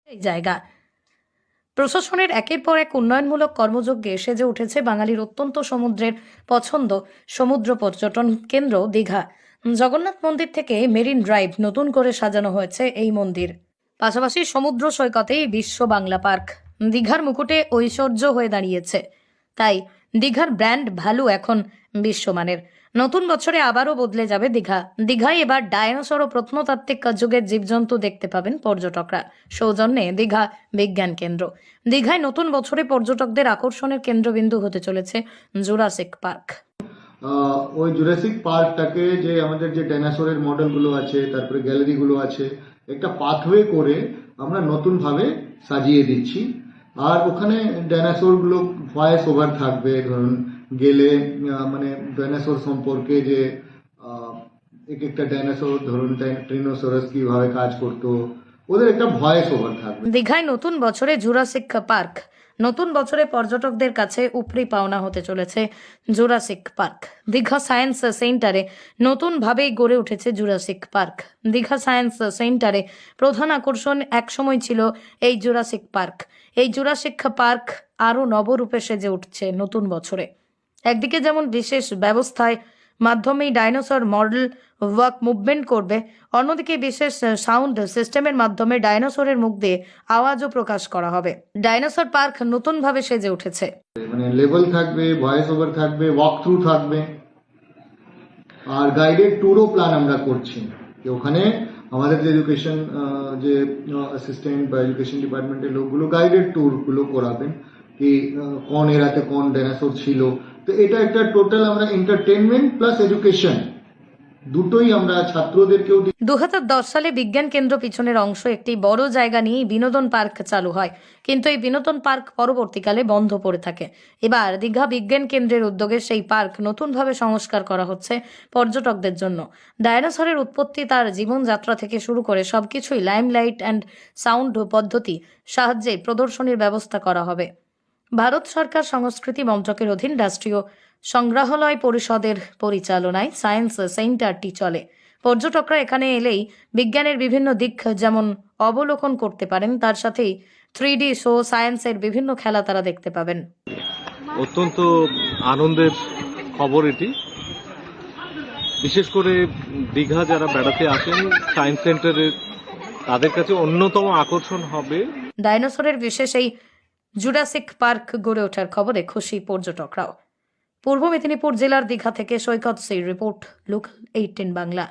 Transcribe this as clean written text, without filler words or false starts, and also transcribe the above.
এই জায়গা প্রশাসনের একের পর এক উন্নয়নমূলক কর্মযজ্ঞে সেজে উঠেছে বাঙালির অত্যন্ত সমুদ্রের পছন্দ সমুদ্র পর্যটন কেন্দ্র দীঘা। জগন্নাথ মন্দির থেকে মেরিন ড্রাইভ নতুন করে সাজানো হয়েছে এই মন্দির। পাশাপাশি সমুদ্র সৈকতেই বিশ্ব বাংলা পার্ক দীঘার মুকুটে ঐশ্বর্য হয়ে দাঁড়িয়েছে। তাই দীঘার ব্র্যান্ড ভ্যালু এখন বিশ্বমানের। নতুন বছরে আবারও বদলে যাবে দীঘা। দীঘায় এবার ডায়নোসর ও প্রত্নতাত্ত্বিক যুগের জীবজন্তু দেখতে পাবেন পর্যটকরা। সৌজন্যে দীঘা বিজ্ঞান কেন্দ্র। দীঘায় নতুন বছরে পর্যটকদের আকর্ষণের কেন্দ্রবিন্দু হতে চলেছে জুরাসিক পার্ক। ওই জুরাসিক পার্কটাকে যে আমাদের যে ডাইনোসরের মডেলগুলো আছে, তারপরে গ্যালারিগুলো আছে, একটা পাথওয়ে করে আমরা নতুনভাবে সাজিয়ে দিচ্ছি। আর ওখানে ডাইনোসরগুলো ভয়েস ওভার থাকবে। ধরুন গেলে মানে ডাইনোসর সম্পর্কে যে এক একটা ডাইনোসর, ধরুন ট্রিনোসরাস কিভাবে কাজ করতো, ওদের একটা ভয়েস ওভার থাকবে। দীঘায় নতুন বছরে জুরাসিক পার্ক। নতুন বছরে পর্যটকদের কাছে উপরি পাওনা হতে চলেছে জুরাসিক পার্ক। দীঘা সায়েন্স সেন্টারে নতুনভাবেই গড়ে উঠেছে জুরাসিক পার্ক। দীঘা সায়েন্স সেন্টারে প্রধান আকর্ষণ একসময় ছিল এই জুরাসিক পার্ক। এই জুরাসিক পার্ক আরও নবরূপে সেজে উঠছে নতুন বছরে। একদিকে যেমন বিশেষ ব্যবস্থায় মাধ্যমেই ডাইনোসর মডেল ওয়াক মুভমেন্ট করবে, অন্যদিকে বিশেষ সাউন্ড সিস্টেমের মাধ্যমে ডাইনোসরের মুখ দিয়ে আওয়াজও প্রকাশ করা হবে। ডাইনোসর পার্ক নতুনভাবে সেজে উঠেছে। মানে লেভেল থাকবে, ভয়েস ওভার থাকবে, ওয়াক থ্রু থাকবে, আর গাইডেড ট্যুরও প্ল্যান আমরা করছি। ওখানে আমাদের যে এডুকেশন যে অ্যাসিস্ট্যান্ট বা এডুকেশন ডিপার্টমেন্টের লোকগুলো গাইডেড ট্যুরগুলো করাবেন, কি কোন এরাতে কোন ডাইনোসর ছিল। তো এটা একটা টোটাল আমরা এন্টারটেনমেন্ট প্লাস এডুকেশন দুটোই আমরা ছাত্রদেরকেও। 2010 সালে বিজ্ঞান কেন্দ্র পিছনের অংশ একটি বড় জায়গা নিয়ে বিনোদন পার্ক চালু হয়, কিন্তু এই বিনোদন পার্ক পরবর্তীকালে বন্ধ পড়ে থাকে। এবার দীঘা বিজ্ঞান কেন্দ্রের উদ্যোগে সেই পার্ক নতুনভাবে সংস্কার করা হচ্ছে পর্যটকদের জন্য। ডায়নোসরের উৎপত্তি, তার জীবনযাত্রা থেকে শুরু করে সবকিছুই লাইমলাইট অ্যান্ড সাউন্ড পদ্ধতি সাহায্যে প্রদর্শনীর ব্যবস্থা করা হবে। ভারত সরকার সংস্কৃতি মন্ত্রকের অধীন রাষ্ট্রীয় সংগ্রহালয় পরিষদের পরিচালনায় সায়েন্স সেন্টারটি চলে। পর্যটকরা এখানে এলেই বিজ্ঞানের বিভিন্ন দিক যেমন অবলোকন করতে পারেন, তার সাথেই 3D শো, সায়েন্সের বিভিন্ন খেলা তারা দেখতে পাবেন। অত্যন্ত আনন্দের খবর এটি। বিশেষ করে দীঘা যারা বেড়াতে আসেন সায়েন্স সেন্টারে, তাদের কাছে অন্যতম আকর্ষণ হবে ডাইনোসরের বিশেষ এই জুরাসিক পার্ক গড়ে ওঠার খবরে খুশি পর্যটকরাও। পূর্ব মেদিনীপুর জেলার দীঘা থেকে সৈকত সির রিপোর্ট, লোকাল 18 বাংলা।